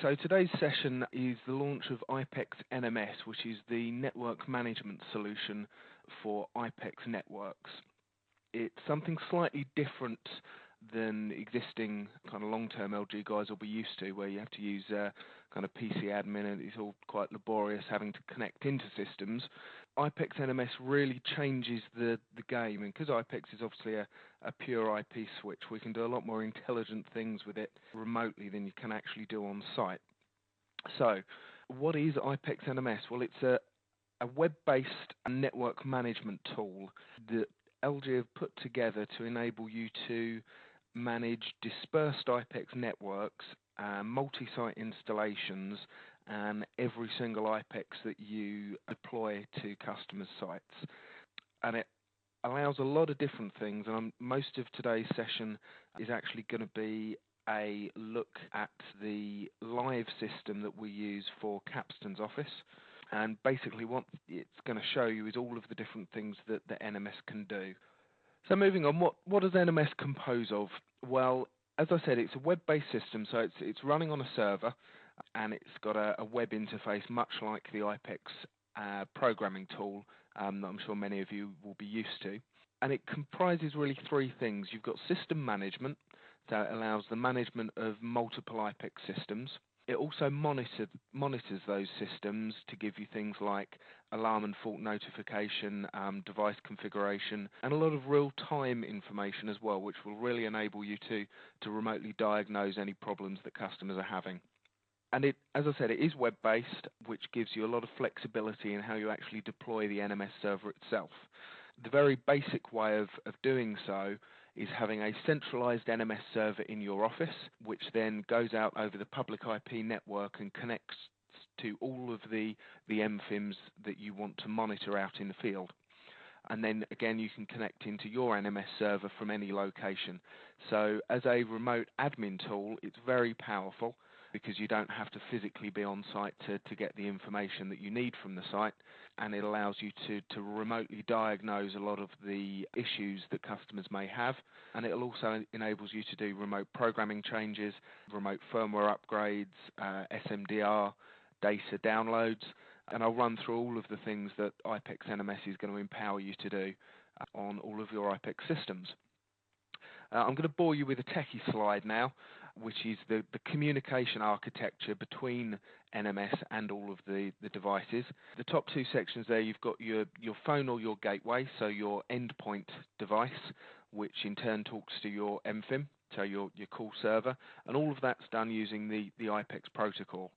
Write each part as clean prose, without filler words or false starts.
So today's session is the launch of IPEX NMS, which is the network management solution for IPEX networks. It's something slightly different than existing kind of long-term LG guys will be used to, where you have to use kind of PC admin, and it's all quite laborious having to connect into systems. IPEX NMS really changes the game, and because IPEX is obviously a pure IP switch, we can do a lot more intelligent things with it remotely than you can actually do on site. So, what is IPEX NMS? Well, it's a web-based network management tool that LG have put together to enable you to manage dispersed IPEX networks, multi-site installations, and every single IPEX that you deploy to customers' sites. And it allows a lot of different things, and most of today's session is actually going to be a look at the live system that we use for Capston's office. And basically what it's going to show you is all of the different things that the NMS can do. So moving on, what does NMS compose of? Well, as I said, it's a web-based system, so it's running on a server, and it's got a web interface much like the IPEX programming tool that I'm sure many of you will be used to. And it comprises really three things. You've got system management, so it allows the management of multiple IPEX systems. It also monitors those systems to give you things like alarm and fault notification, device configuration, and a lot of real-time information as well, which will really enable you to remotely diagnose any problems that customers are having. And it, as I said, it is web-based, which gives you a lot of flexibility in how you actually deploy the NMS server itself. The very basic way of doing so is having a centralized NMS server in your office, which then goes out over the public IP network and connects to all of the MFIMs that you want to monitor out in the field. And then again, you can connect into your NMS server from any location. So as a remote admin tool, it's very powerful, because you don't have to physically be on site to get the information that you need from the site, and it allows you to remotely diagnose a lot of the issues that customers may have, and it also enables you to do remote programming changes, remote firmware upgrades, SMDR, data downloads, and I'll run through all of the things that IPEX NMS is going to empower you to do on all of your IPEX systems. I'm going to bore you with a techie slide now, which is the communication architecture between NMS and all of the devices. The top two sections there, you've got your phone or your gateway, so your endpoint device, which in turn talks to your MFIM, so your call server, and all of that's done using the IPEX protocol.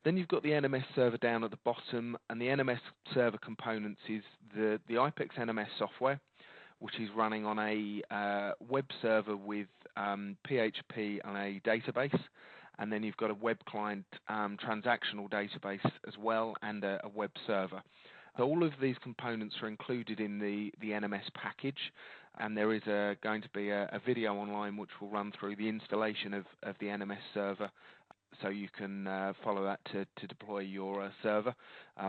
Then you've got the NMS server down at the bottom, and the NMS server components is the IPEX NMS software, which is running on a web server with PHP and a database, and then you've got a web client transactional database as well, and a web server. So all of these components are included in the NMS package, and there is going to be a video online which will run through the installation of the NMS server, so you can follow that to deploy your server,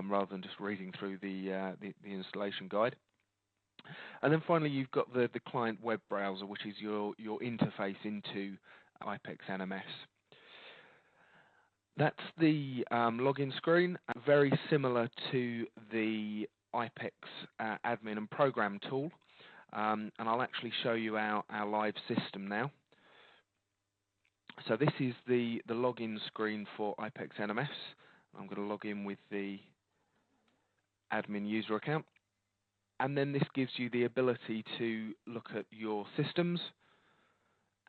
rather than just reading through the installation guide. And then finally, you've got the client web browser, which is your interface into IPEX NMS. That's the login screen, very similar to the IPEX admin and program tool. And I'll actually show you our live system now. So this is the login screen for IPEX NMS. I'm going to log in with the admin user account. And then this gives you the ability to look at your systems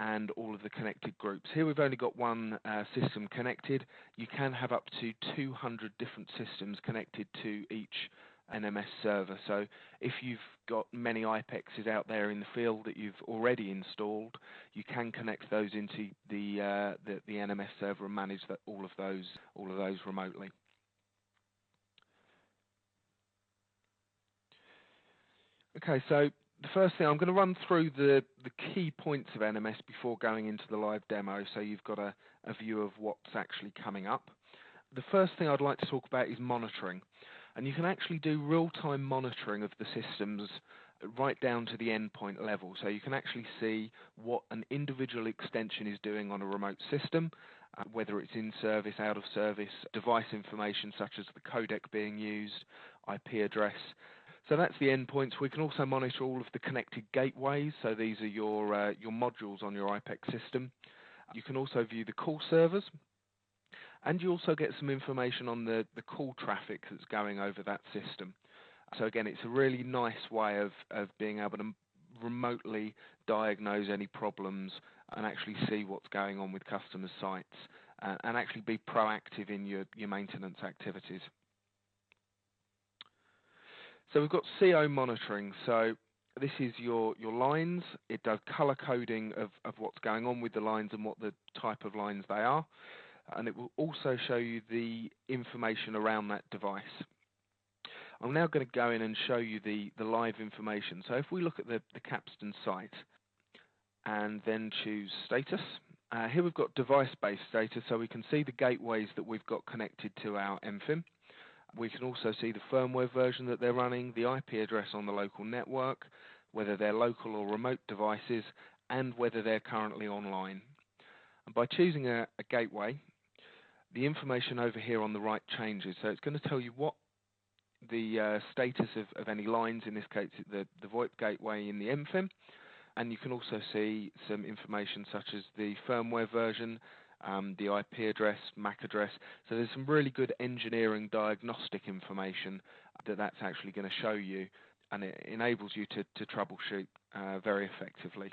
and all of the connected groups. Here we've only got one system connected. You can have up to 200 different systems connected to each NMS server. So if you've got many IPEXs out there in the field that you've already installed, you can connect those into the NMS server and manage all of those remotely. Okay, so the first thing, I'm going to run through the key points of NMS before going into the live demo, so you've got a view of what's actually coming up. The first thing I'd like to talk about is monitoring. And you can actually do real-time monitoring of the systems right down to the endpoint level. So you can actually see what an individual extension is doing on a remote system, whether it's in service, out of service, device information such as the codec being used, IP address. So that's the endpoints. We can also monitor all of the connected gateways. So these are your modules on your IPEX system. You can also view the call servers, and you also get some information on the call traffic that's going over that system. So again, it's a really nice way of being able to remotely diagnose any problems and actually see what's going on with customers' sites and actually be proactive in your maintenance activities. So we've got CO monitoring. So this is your lines. It does color coding of what's going on with the lines and what the type of lines they are. And it will also show you the information around that device. I'm now going to go in and show you the live information. So if we look at the Capstan site and then choose status, here we've got device-based status, so we can see the gateways that we've got connected to our MFIM. We can also see the firmware version that they're running, the IP address on the local network, whether they're local or remote devices, and whether they're currently online. And by choosing a gateway, the information over here on the right changes. So it's going to tell you what the status of any lines, in this case the VoIP gateway in the MFIM, and you can also see some information such as the firmware version, the IP address, MAC address. So there's some really good engineering diagnostic information that's actually going to show you, and it enables you to troubleshoot very effectively.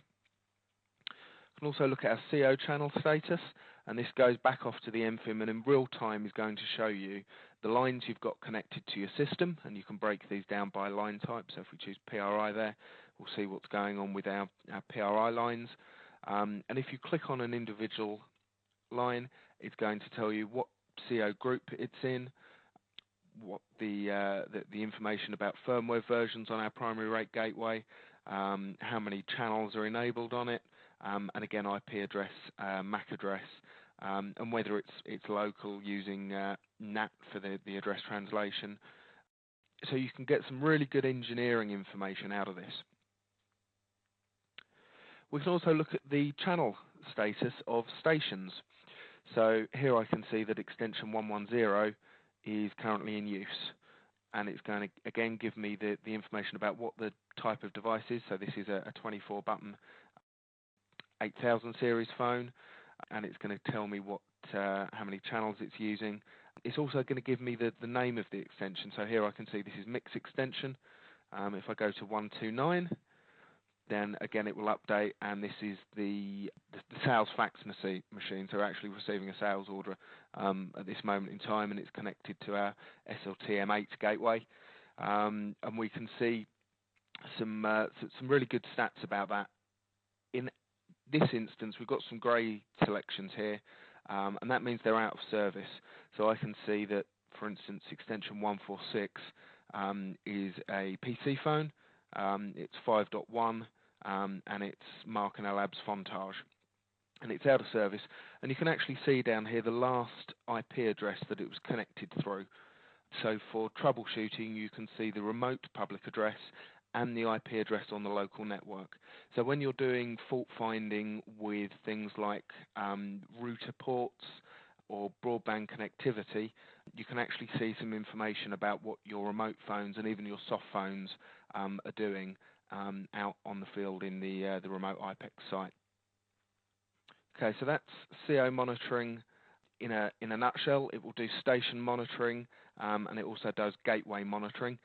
You can also look at our CO channel status, and this goes back off to the MFIM and in real time is going to show you the lines you've got connected to your system, and you can break these down by line type. So if we choose PRI there, we'll see what's going on with our PRI lines. And if you click on an individual line, it's going to tell you what CO group it's in, what the information about firmware versions on our primary rate gateway, how many channels are enabled on it, and again IP address, MAC address, and whether it's local using NAT for the address translation. So you can get some really good engineering information out of this. We can also look at the channel status of stations. So here I can see that extension 110 is currently in use, and it's going to again give me the information about what the type of device is. So this is a 24-button 8000 series phone, and it's going to tell me what how many channels it's using. It's also going to give me the name of the extension. So here I can see this is mix extension. If I go to 129, then again it will update, and this is the sales fax machine. So we're actually receiving a sales order at this moment in time, and it's connected to our SLT-M8 gateway, and we can see some really good stats about that. In this instance, we've got some grey selections here, and that means they're out of service. So I can see that, for instance, extension 146 is a PC phone. It's 5.1, and it's Mark & Labs Fontage, and it's out of service. And you can actually see down here the last IP address that it was connected through. So for troubleshooting, you can see the remote public address and the IP address on the local network. So when you're doing fault finding with things like router ports or broadband connectivity, you can actually see some information about what your remote phones and even your soft phones are doing out on the field in the remote IPEX site. Okay, so that's CO monitoring in a nutshell. It will do station monitoring, and it also does gateway monitoring.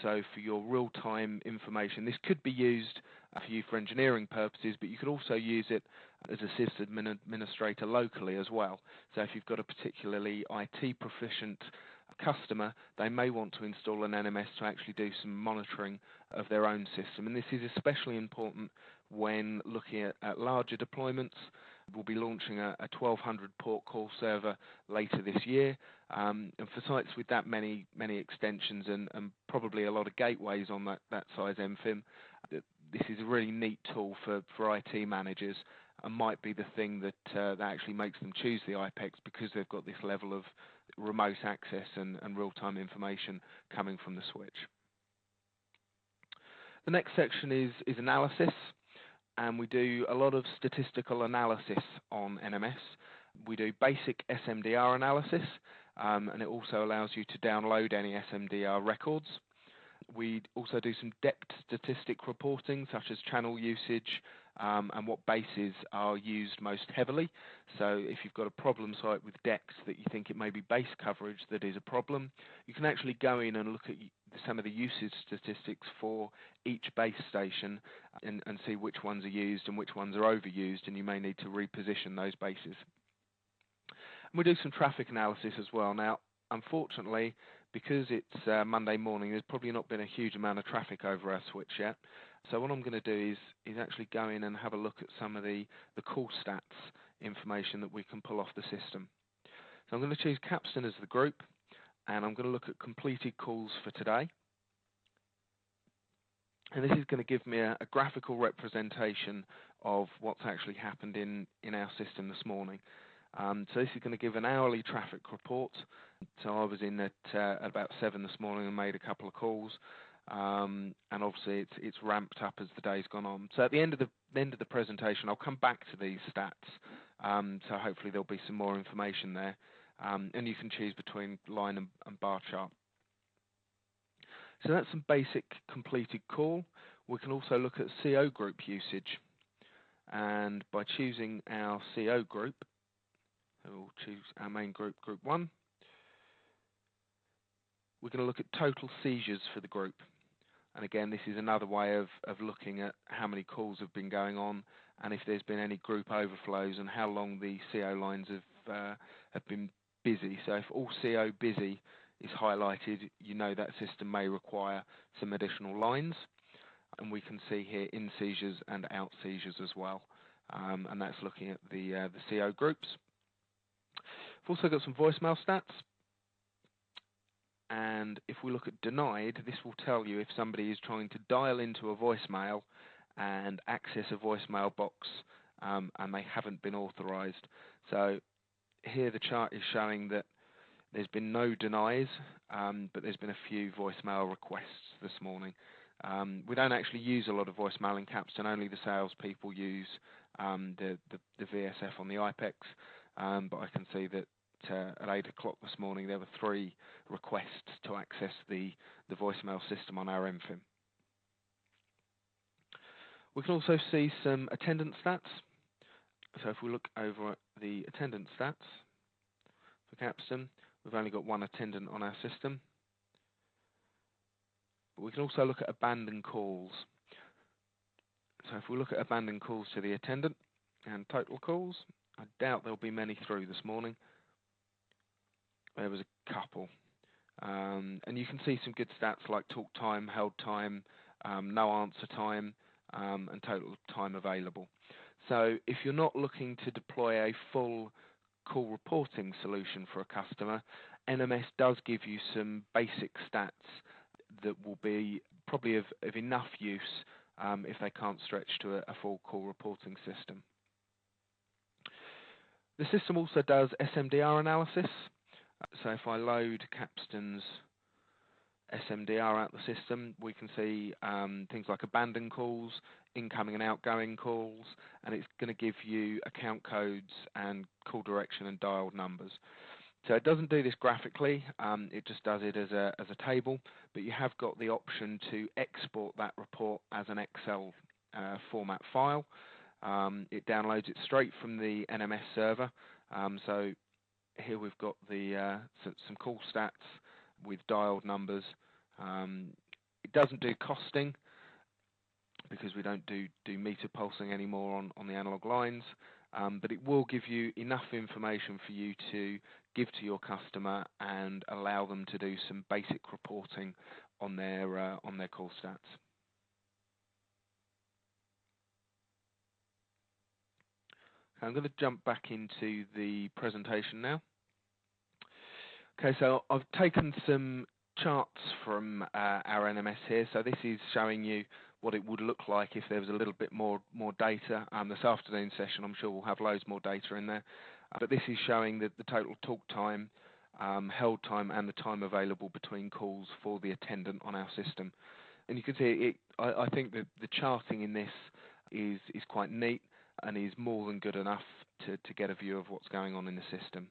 So for your real-time information, this could be used for you for engineering purposes, but you could also use it as a system administrator locally as well. So if you've got a particularly IT proficient customer, they may want to install an NMS to actually do some monitoring of their own system. And this is especially important when looking at larger deployments. We'll be launching a 1200 port call server later this year, and for sites with that many extensions and probably a lot of gateways on that size MFIM, this is a really neat tool for IT managers, and might be the thing that actually makes them choose the IPEX, because they've got this level of remote access and real-time information coming from the switch. The next section is analysis, and we do a lot of statistical analysis on NMS. We do basic SMDR analysis, and it also allows you to download any SMDR records. We also do some depth statistic reporting, such as channel usage and what bases are used most heavily. So if you've got a problem site with DEX that you think it may be base coverage that is a problem, you can actually go in and look at some of the usage statistics for each base station and see which ones are used and which ones are overused, and you may need to reposition those bases. And we do some traffic analysis as well. Now, unfortunately, because it's Monday morning, there's probably not been a huge amount of traffic over our switch yet. So what I'm going to do is actually go in and have a look at some of the call stats information that we can pull off the system. So I'm going to choose Capstan as the group, and I'm going to look at completed calls for today. And this is going to give me a graphical representation of what's actually happened in our system this morning. So this is going to give an hourly traffic report. So I was in at about 7 this morning and made a couple of calls, and obviously it's ramped up as the day's gone on. So at the end of the presentation, I'll come back to these stats. So hopefully there'll be some more information there, and you can choose between line and bar chart. So that's some basic completed call. We can also look at CO group usage, and by choosing our CO group, we'll choose our main group, Group 1. We're going to look at total seizures for the group. And again, this is another way of looking at how many calls have been going on and if there's been any group overflows and how long the CO lines have been busy. So if all CO busy is highlighted, you know that system may require some additional lines. And we can see here in seizures and out seizures as well. And that's looking at the CO groups. We've also got some voicemail stats, and if we look at denied, this will tell you if somebody is trying to dial into a voicemail and access a voicemail box and they haven't been authorized. So here the chart is showing that there's been no denies, but there's been a few voicemail requests this morning. We don't actually use a lot of voicemail in Capstan, only the salespeople use the VSF on the IPEX. But I can see that at 8 o'clock this morning there were 3 requests to access the voicemail system on our MFIM. We can also see some attendance stats. So if we look over at the attendance stats for Capstan, we've only got 1 attendant on our system. But we can also look at abandoned calls. So if we look at abandoned calls to the attendant and total calls, I doubt there'll be many through this morning. There was a couple. And you can see some good stats like talk time, held time, no answer time, and total time available. So if you're not looking to deploy a full call reporting solution for a customer, NMS does give you some basic stats that will be probably of enough use if they can't stretch to a full call reporting system. The system also does SMDR analysis. So if I load Capstan's SMDR out the system, we can see things like abandoned calls, incoming and outgoing calls, and it's going to give you account codes and call direction and dialed numbers. So it doesn't do this graphically, it just does it as a table, but you have got the option to export that report as an Excel format file. It downloads it straight from the NMS server. So here we've got the some call stats with dialed numbers. It doesn't do costing because we don't do meter pulsing anymore on the analog lines, but it will give you enough information for you to give to your customer and allow them to do some basic reporting on their call stats. I'm going to jump back into the presentation now. Okay, so I've taken some charts from our NMS here. So this is showing you what it would look like if there was a little bit more data. This afternoon session, I'm sure we'll have loads more data in there. But this is showing the total talk time, held time, and the time available between calls for the attendant on our system. And you can see it. I think that the charting in this is quite neat and is more than good enough to get a view of what's going on in the system.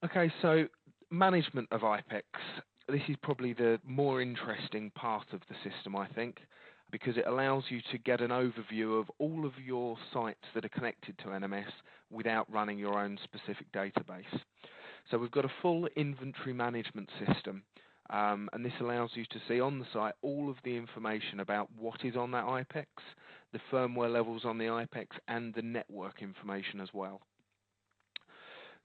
Okay, so management of IPEX. This is probably the more interesting part of the system, I think, because it allows you to get an overview of all of your sites that are connected to NMS without running your own specific database. So we've got a full inventory management system, and this allows you to see on the site all of the information about what is on that IPEX, the firmware levels on the IPEX, and the network information as well.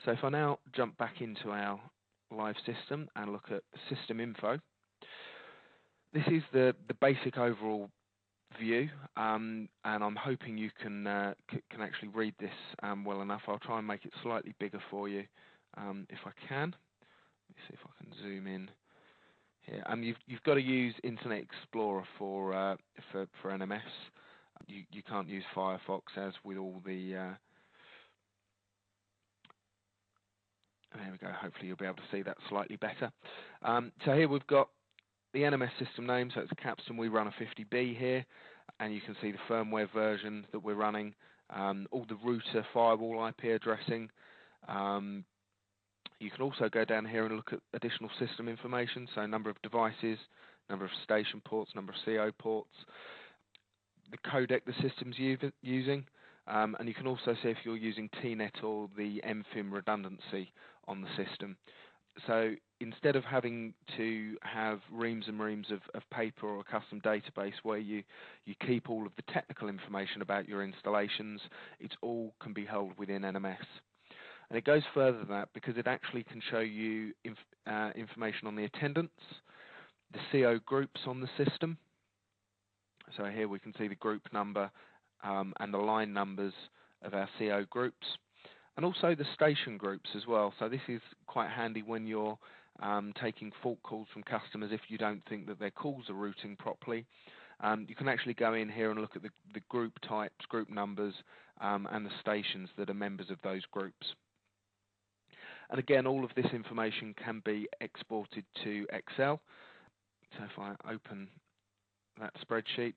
So if I now jump back into our live system and look at system info, this is the basic overall view, and I'm hoping you can actually read this well enough. I'll try and make it slightly bigger for you if I can. Let me see if I can zoom in here. You've got to use Internet Explorer for NMS. You can't use Firefox as with all the there we go. Hopefully you'll be able to see that slightly better. So here we've got the NMS system name, so it's Capstan. We run a 50B here, and you can see the firmware version that we're running, all the router firewall IP addressing. You can also go down here and look at additional system information, so number of devices, number of station ports, number of CO ports, the codec the system's using, and you can also see if you're using TNet or the MFIM redundancy on the system. So instead of having to have reams and reams of paper or a custom database where you keep all of the technical information about your installations, it all can be held within NMS. And it goes further than that because it actually can show you information on the attendance, the CO groups on the system. So here we can see the group number and the line numbers of our CO groups, and also the station groups as well. So this is quite handy when you're taking fault calls from customers if you don't think that their calls are routing properly. You can actually go in here and look at the group types, group numbers, and the stations that are members of those groups. And again, all of this information can be exported to Excel. So if I open that spreadsheet,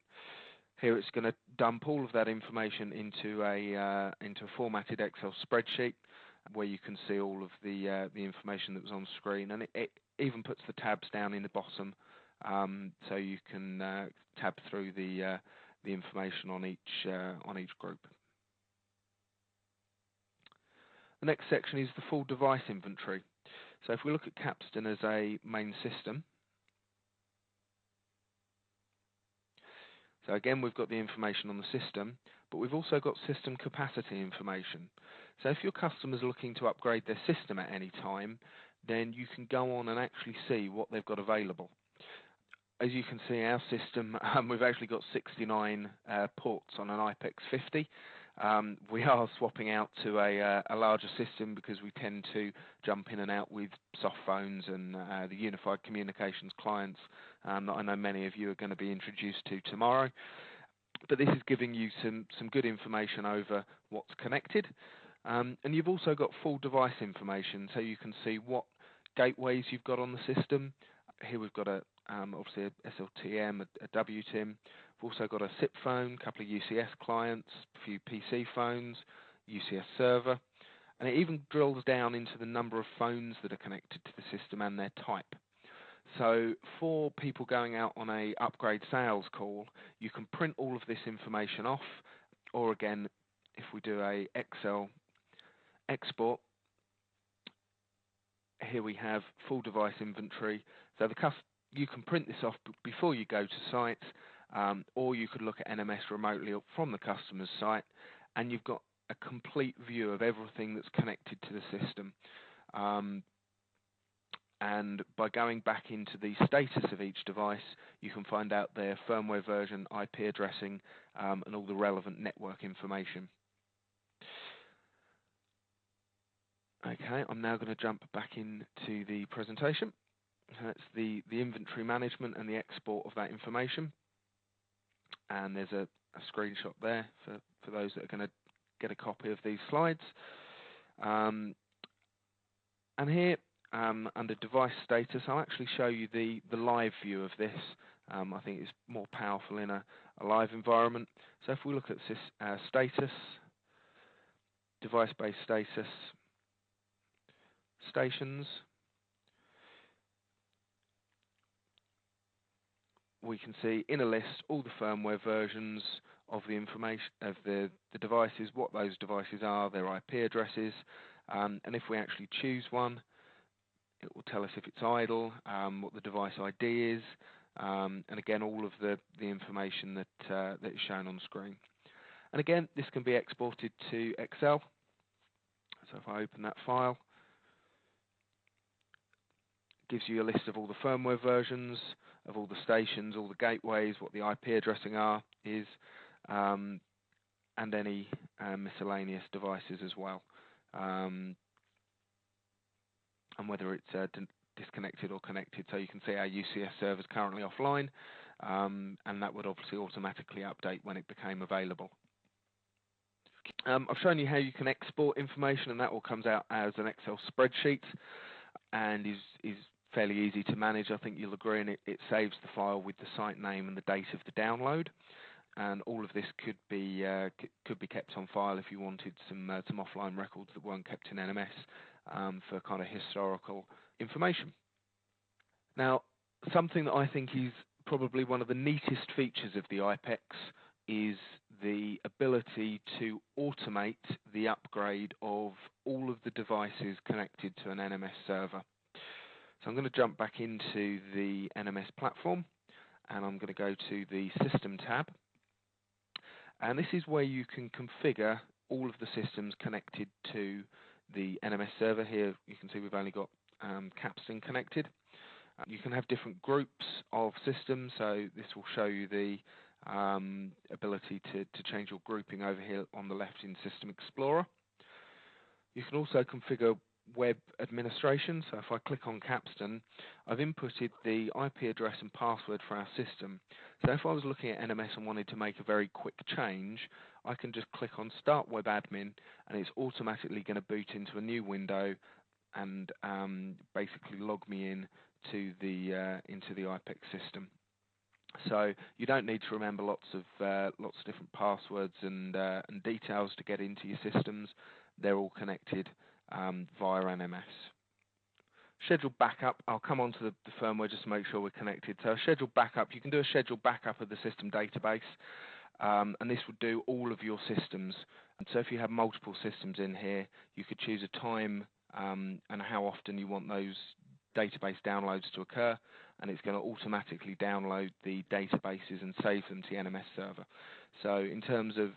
here it's going to dump all of that information into a formatted Excel spreadsheet where you can see all of the information that was on screen, and it even puts the tabs down in the bottom, so you can tab through the information on each group. The next section is the full device inventory. So if we look at Capstan as a main system, so again we've got the information on the system, but we've also got system capacity information. So if your customer's looking to upgrade their system at any time, then you can go on and actually see what they've got available. As you can see, our system, we've actually got 69 ports on an IPEX 50. We are swapping out to a larger system because we tend to jump in and out with soft phones and the unified communications clients that I know many of you are going to be introduced to tomorrow. But this is giving you some good information over what's connected. And you've also got full device information, so you can see what gateways you've got on the system. Here we've got obviously a SLTM, a WTIM. We've also got a SIP phone, a couple of UCS clients, a few PC phones, UCS server, and it even drills down into the number of phones that are connected to the system and their type. So for people going out on a upgrade sales call, you can print all of this information off, or again, if we do a Excel export, here we have full device inventory. So you can print this off before you go to site, or you could look at NMS remotely from the customer's site, and you've got a complete view of everything that's connected to the system. And by going back into the status of each device, you can find out their firmware version, IP addressing, and all the relevant network information. Okay, I'm now going to jump back into the presentation. That's the inventory management and the export of that information. And there's a screenshot there for those that are going to get a copy of these slides. And here under device status, I'll actually show you the live view of this. I think it's more powerful in a live environment. So if we look at status, device-based status, stations, we can see in a list all the firmware versions of the information of the devices, what those devices are, their IP addresses, and if we actually choose one, it will tell us if it's idle, what the device ID is, and again all of the information that is shown on screen. And again, this can be exported to Excel. So if I open that file, it gives you a list of all the firmware versions, of all the stations, all the gateways, what the IP addressing is, and any miscellaneous devices as well, and whether it's disconnected or connected. So you can see our UCS server is currently offline, and that would obviously automatically update when it became available. I've shown you how you can export information, and that all comes out as an Excel spreadsheet and is fairly easy to manage. I think you'll agree, and it saves the file with the site name and the date of the download. And all of this could be kept on file if you wanted some offline records that weren't kept in NMS for kind of historical information. Now, something that I think is probably one of the neatest features of the IPEX is the ability to automate the upgrade of all of the devices connected to an NMS server. So I'm going to jump back into the NMS platform, and I'm going to go to the System tab. And this is where you can configure all of the systems connected to the NMS server. Here you can see we've only got Capstan connected. You can have different groups of systems, so this will show you the ability to change your grouping over here on the left in System Explorer. You can also configure web administration, so if I click on Capstan, I've inputted the IP address and password for our system. So if I was looking at NMS and wanted to make a very quick change, I can just click on Start Web Admin, and it's automatically going to boot into a new window and basically log me in to the IPEX system. So you don't need to remember lots of different passwords and details to get into your systems. They're all connected via NMS. Scheduled backup, I'll come on to the firmware just to make sure we're connected. So a scheduled backup, you can do a scheduled backup of the system database, and this would do all of your systems. And so if you have multiple systems in here, you could choose a time and how often you want those database downloads to occur, and it's going to automatically download the databases and save them to the NMS server. So in terms of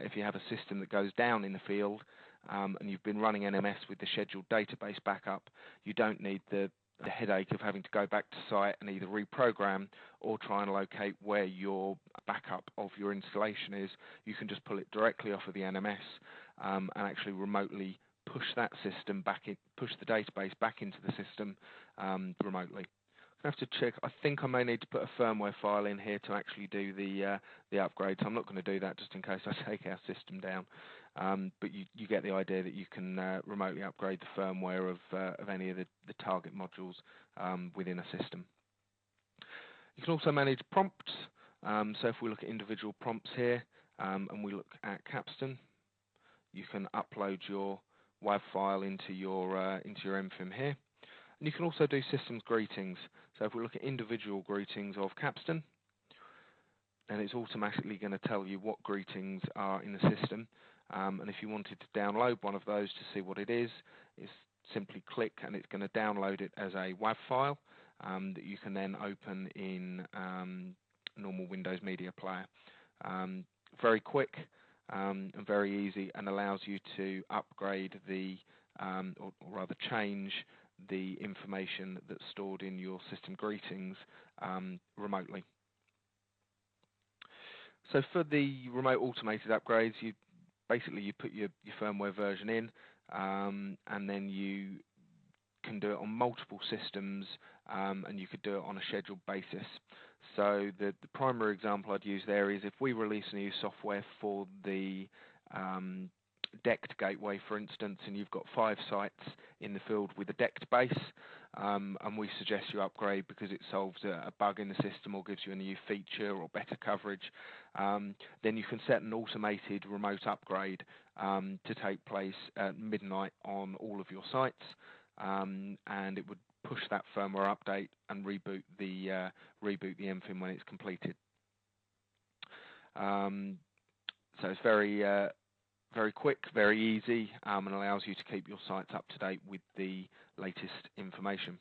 if you have a system that goes down in the field and you've been running NMS with the scheduled database backup, you don't need the headache of having to go back to site and either reprogram or try and locate where your backup of your installation is. You can just pull it directly off of the NMS and actually remotely push that system back in, push the database back into the system remotely. I have to check. I think I may need to put a firmware file in here to actually do the upgrade. So I'm not going to do that just in case I take our system down. But you get the idea that you can remotely upgrade the firmware of any of the target modules within a system. You can also manage prompts. So if we look at individual prompts here and we look at Capstan, you can upload your WAV file into your MFIM here. And you can also do systems greetings. So if we look at individual greetings of Capstan, then it's automatically going to tell you what greetings are in the system. And if you wanted to download one of those to see what it is, it's simply click and it's going to download it as a WAV file that you can then open in normal Windows Media Player. Very quick and very easy, and allows you to upgrade the, or rather change the information that's stored in your system greetings remotely. So for the remote automated upgrades, you put your firmware version in, and then you can do it on multiple systems, and you could do it on a scheduled basis. So the primary example I'd use there is if we release new software for the decked gateway, for instance, and you've got 5 sites in the field with a decked base, and we suggest you upgrade because it solves a bug in the system or gives you a new feature or better coverage, then you can set an automated remote upgrade to take place at midnight on all of your sites, and it would push that firmware update and reboot the MFIM when it's completed. So it's very quick, very easy, and allows you to keep your sites up to date with the latest information.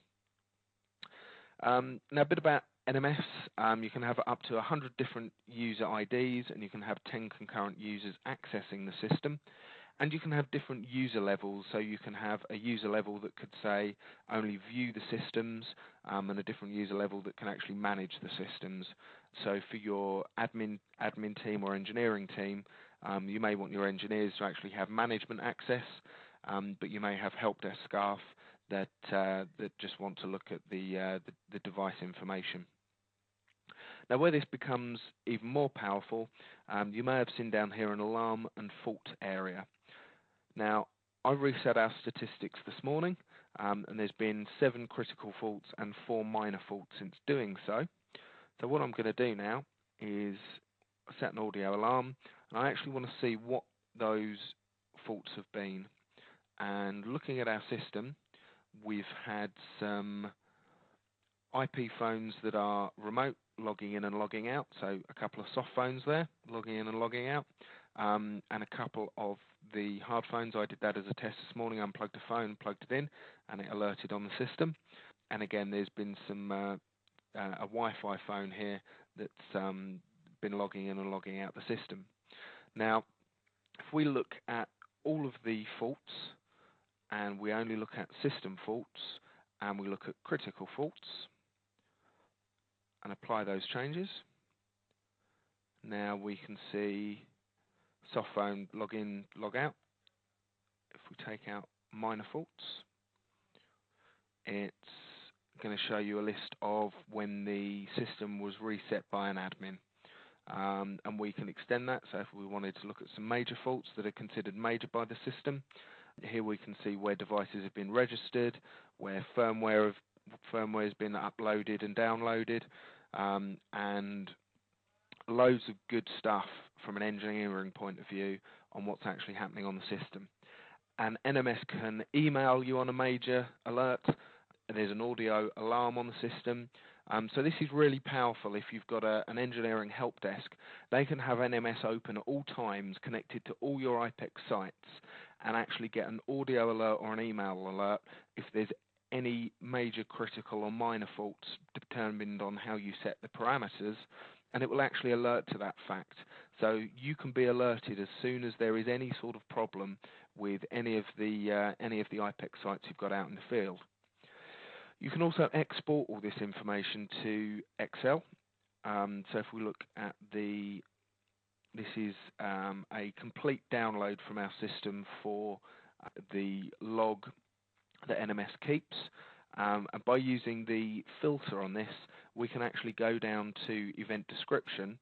Now, a bit about NMS. You can have up to 100 different user IDs, and you can have 10 concurrent users accessing the system. And you can have different user levels, so you can have a user level that could say only view the systems, and a different user level that can actually manage the systems. So for your admin team or engineering team, you may want your engineers to actually have management access, but you may have help desk staff that just want to look at the device information. Now, where this becomes even more powerful, you may have seen down here an alarm and fault area. Now, I reset our statistics this morning, and there's been 7 critical faults and 4 minor faults since doing so. So what I'm going to do now is set an audio alarm, and I actually want to see what those faults have been. And looking at our system, we've had some IP phones that are remote, logging in and logging out, so a couple of soft phones there, logging in and logging out, and a couple of the hard phones. I did that as a test this morning, unplugged a phone, plugged it in, and it alerted on the system. And again, there's been some a Wi-Fi phone here that's been logging in and logging out the system. Now, if we look at all of the faults, and we only look at system faults, and we look at critical faults, and apply those changes, now we can see soft phone log in, log out. If we take out minor faults, it's going to show you a list of when the system was reset by an admin. And we can extend that, so if we wanted to look at some major faults that are considered major by the system, here we can see where devices have been registered, where firmware has been uploaded and downloaded, and loads of good stuff from an engineering point of view on what's actually happening on the system. And NMS can email you on a major alert. There's an audio alarm on the system. So this is really powerful if you've got an engineering help desk. They can have NMS open at all times, connected to all your IPEX sites, and actually get an audio alert or an email alert if there's any major critical or minor faults determined on how you set the parameters, and it will actually alert to that fact. So you can be alerted as soon as there is any sort of problem with any of the IPEX sites you've got out in the field. You can also export all this information to Excel. So if we look at this is a complete download from our system for the log that NMS keeps. And by using the filter on this, we can actually go down to event description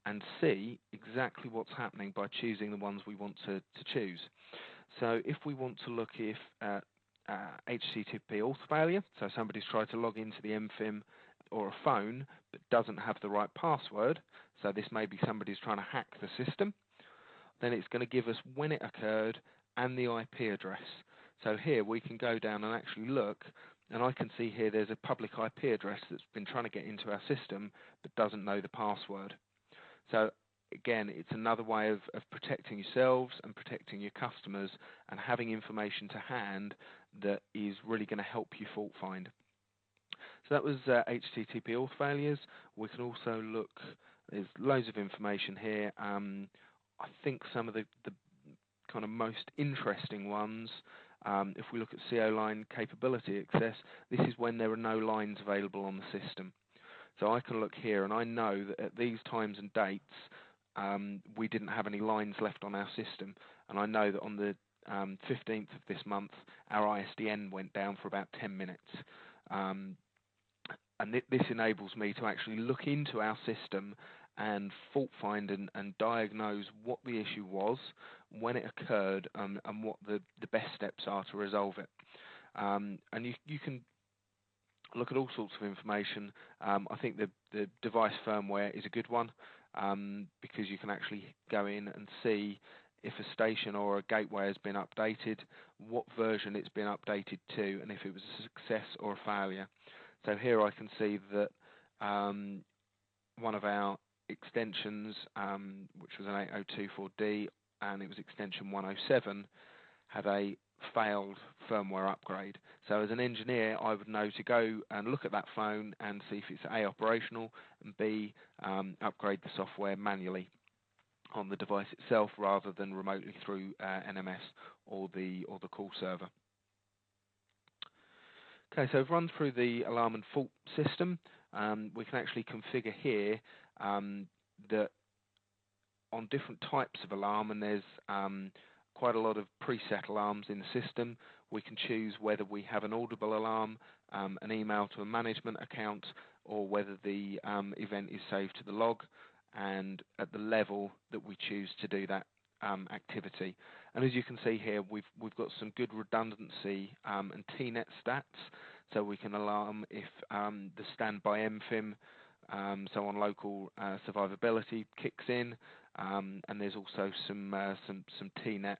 and see exactly what's happening by choosing the ones we want to choose. So if we want to look if HTTP auth failure, so somebody's tried to log into the MFIM or a phone but doesn't have the right password, so this may be somebody's trying to hack the system, then it's going to give us when it occurred and the IP address. So here we can go down and actually look, and I can see here there's a public IP address that's been trying to get into our system but doesn't know the password. So again, it's another way of protecting yourselves and protecting your customers and having information to hand that is really going to help you fault find. So that was HTTP auth failures. We can also look, there's loads of information here. I think some of the kind of most interesting ones, if we look at CO line capability access, this is when there are no lines available on the system. So I can look here and I know that at these times and dates, we didn't have any lines left on our system, and I know that on the 15th of this month our ISDN went down for about 10 minutes, and this enables me to actually look into our system and fault find and diagnose what the issue was, when it occurred, and what the best steps are to resolve it. And you can look at all sorts of information. I think the device firmware is a good one, because you can actually go in and see if a station or a gateway has been updated, what version it's been updated to, and if it was a success or a failure. So here I can see that one of our extensions, which was an 8024D, and it was extension 107, had a failed firmware upgrade. So as an engineer, I would know to go and look at that phone and see if it's A, operational, and B, upgrade the software manually on the device itself rather than remotely through NMS or the call server. Okay, so I've run through the alarm and fault system. We can actually configure here that on different types of alarm, and there's quite a lot of preset alarms in the system. We can choose whether we have an audible alarm, an email to a management account, or whether the event is saved to the log, and at the level that we choose to do that activity. And as you can see here, we've got some good redundancy and TNet stats, so we can alarm if the standby MFIM, so on local survivability, kicks in, and there's also some TNet.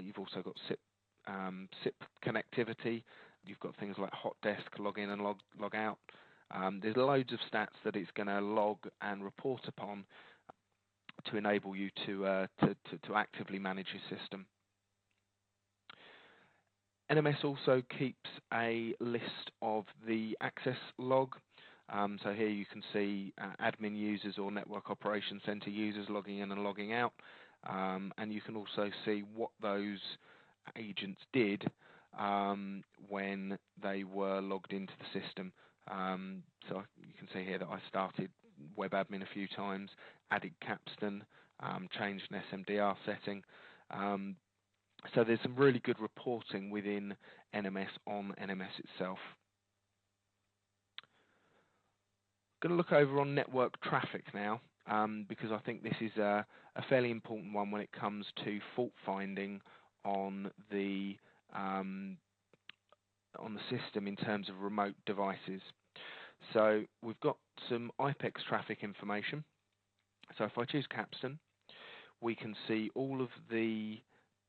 You've also got SIP connectivity. You've got things like hot desk, log in and log out. There's loads of stats that it's going to log and report upon to enable you to actively manage your system. NMS also keeps a list of the access log. So here you can see admin users or network operations center users logging in and logging out, and you can also see what those agents did when they were logged into the system. So you can see here that I started web admin a few times, added Capstan, changed an SMDR setting. So there's some really good reporting within NMS on NMS itself. I'm going to look over on network traffic now, because I think this is a fairly important one when it comes to fault finding on the system in terms of remote devices. So we've got some IPEX traffic information. So if I choose Capstan, we can see all of the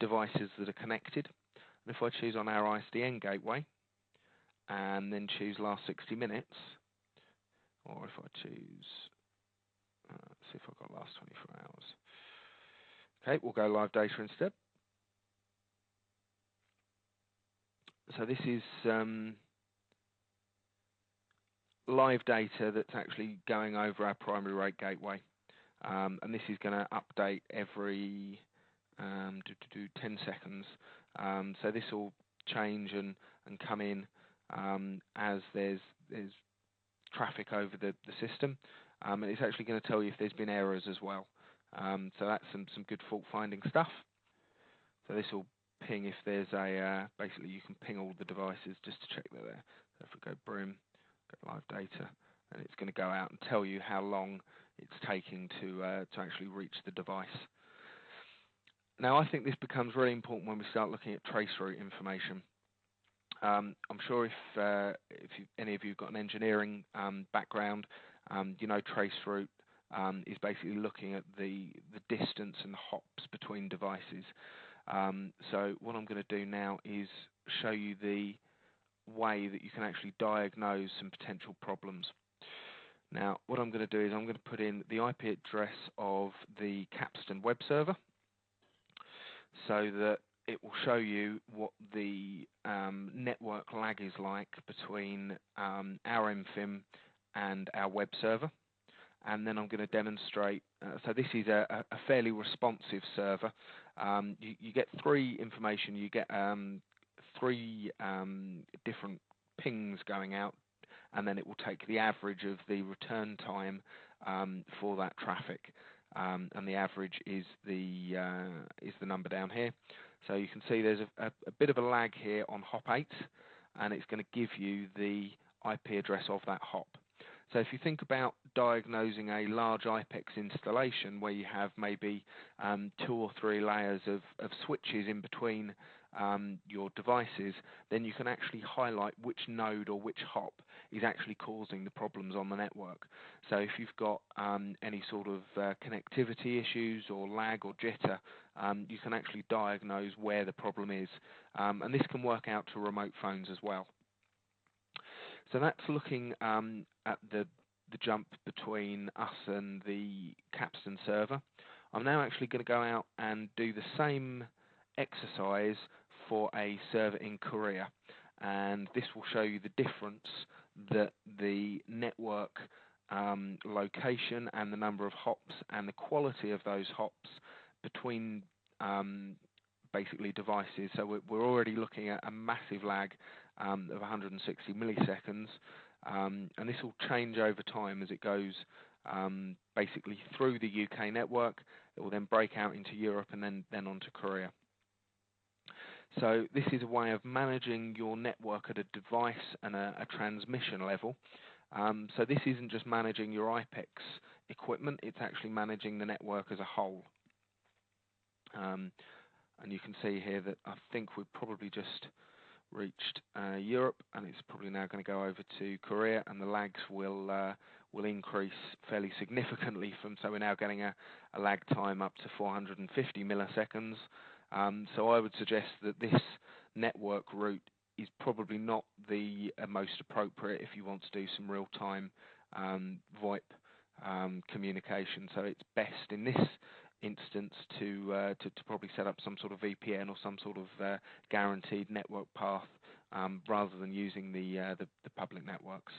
devices that are connected. And if I choose on our ISDN gateway and then choose last 60 minutes, or if I choose, let's see if I've got last 24 hours. Okay, we'll go live data instead. So this is live data that's actually going over our primary rate gateway, and this is going to update every 10 seconds. So this will change and come in as there's traffic over the system, and it's actually going to tell you if there's been errors as well. So that's some good fault finding stuff. So this will ping if there's basically you can ping all the devices just to check they're there. So if we go Brim, go live data, and it's going to go out and tell you how long it's taking to actually reach the device. Now I think this becomes really important when we start looking at traceroute information. I'm sure if any of you have got an engineering background, you know traceroute is basically looking at the distance and the hops between devices. So what I'm going to do now is show you the way that you can actually diagnose some potential problems. Now what I'm going to do is I'm going to put in the IP address of the Capstan web server so that it will show you what the network lag is like between our MFIM and our web server. And then I'm going to demonstrate, so this is a fairly responsive server. You get three information, you get three different pings going out, and then it will take the average of the return time for that traffic. And the average is the number down here. So you can see there's a bit of a lag here on hop 8, and it's going to give you the IP address of that hop. So if you think about diagnosing a large IPEX installation where you have maybe 2 or 3 layers of switches in between your devices, then you can actually highlight which node or which hop is actually causing the problems on the network. So if you've got any sort of connectivity issues or lag or jitter, you can actually diagnose where the problem is. And this can work out to remote phones as well. So that's looking at the jump between us and the Capstan server. I'm now actually going to go out and do the same exercise for a server in Korea, and this will show you the difference that the network location and the number of hops and the quality of those hops between basically devices. So we're already looking at a massive lag of 160 milliseconds, and this will change over time as it goes basically through the UK network. It will then break out into Europe and then onto Korea. So this is a way of managing your network at a device and a transmission level. So this isn't just managing your IPEX equipment, it's actually managing the network as a whole. And you can see here that I think we've probably just reached Europe, and it's probably now going to go over to Korea, and the lags will increase fairly significantly so we're now getting a lag time up to 450 milliseconds. So I would suggest that this network route is probably not the most appropriate if you want to do some real-time VoIP communication. So it's best in this instance to probably set up some sort of VPN or some sort of guaranteed network path rather than using the public networks.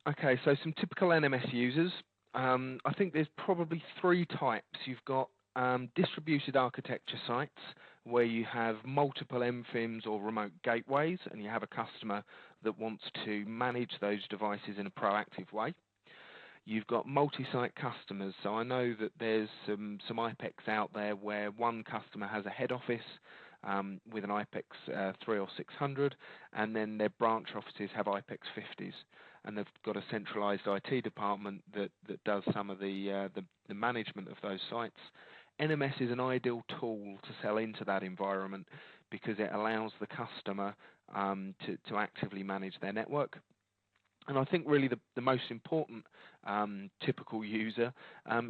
Okay, so some typical NMS users. I think there's probably 3 types. You've got distributed architecture sites where you have multiple MFIMs or remote gateways, and you have a customer that wants to manage those devices in a proactive way. You've got multi-site customers, so I know that there's some IPEX out there where one customer has a head office with an IPEX 3 or 600, and then their branch offices have IPEX 50s, and they've got a centralized IT department that does some of the management of those sites. NMS is an ideal tool to sell into that environment because it allows the customer to actively manage their network. And I think really the most important typical user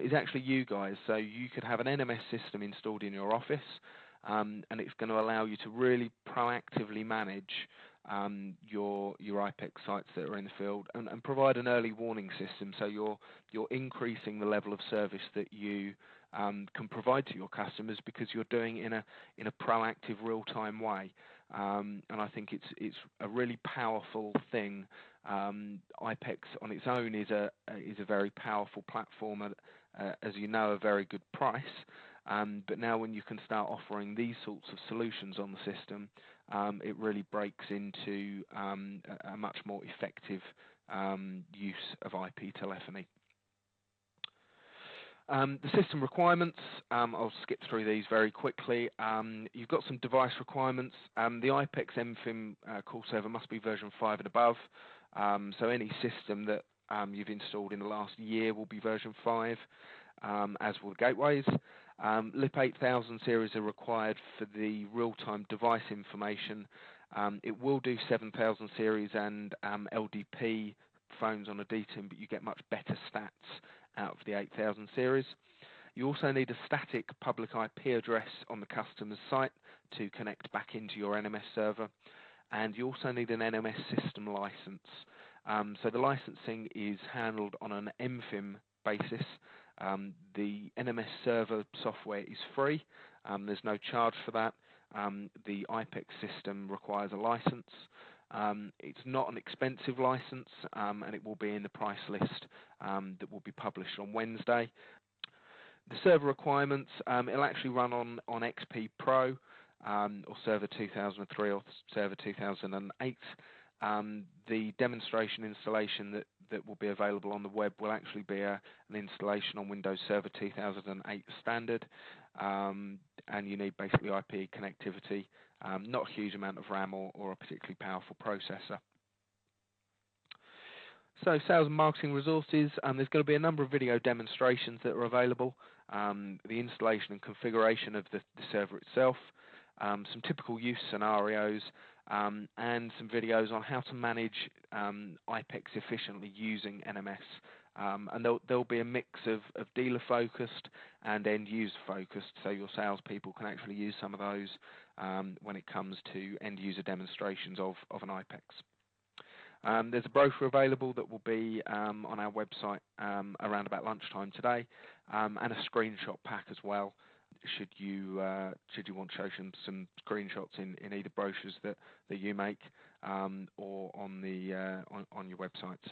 is actually you guys. So you could have an NMS system installed in your office, and it's going to allow you to really proactively manage your IPEX sites that are in the field and provide an early warning system. So you're increasing the level of service that you can provide to your customers because you're doing it in a proactive, real-time way. And I think it's a really powerful thing. IPEX on its own is a very powerful platform at, as you know, a very good price. But now when you can start offering these sorts of solutions on the system, it really breaks into a much more effective use of IP telephony. The system requirements, I'll skip through these very quickly. You've got some device requirements. The IPEX MFIM call server must be version 5 and above. So any system that you've installed in the last year will be version 5, as will the gateways. LIP 8000 series are required for the real-time device information. It will do 7000 series and LDP phones on a DTIM, but you get much better stats out of the 8000 series. You also need a static public IP address on the customer's site to connect back into your NMS server, and you also need an NMS system license. So the licensing is handled on an MFIM basis. The NMS server software is free. There's no charge for that. The IPEX system requires a license. It's not an expensive license, and it will be in the price list that will be published on Wednesday. The server requirements, it'll actually run on XP Pro or Server 2003 or Server 2008. The demonstration installation that will be available on the web will actually be an installation on Windows Server 2008 standard, and you need basically IP connectivity, not a huge amount of RAM or a particularly powerful processor. So sales and marketing resources, there's going to be a number of video demonstrations that are available, the installation and configuration of the server itself, some typical use scenarios, and some videos on how to manage IPEX efficiently using NMS. And there'll be a mix of dealer-focused and end-user focused, so your salespeople can actually use some of those when it comes to end-user demonstrations of an IPEX. There's a brochure available that will be on our website around about lunchtime today, and a screenshot pack as well. Should you want to show some screenshots in either brochures that you make or on your websites.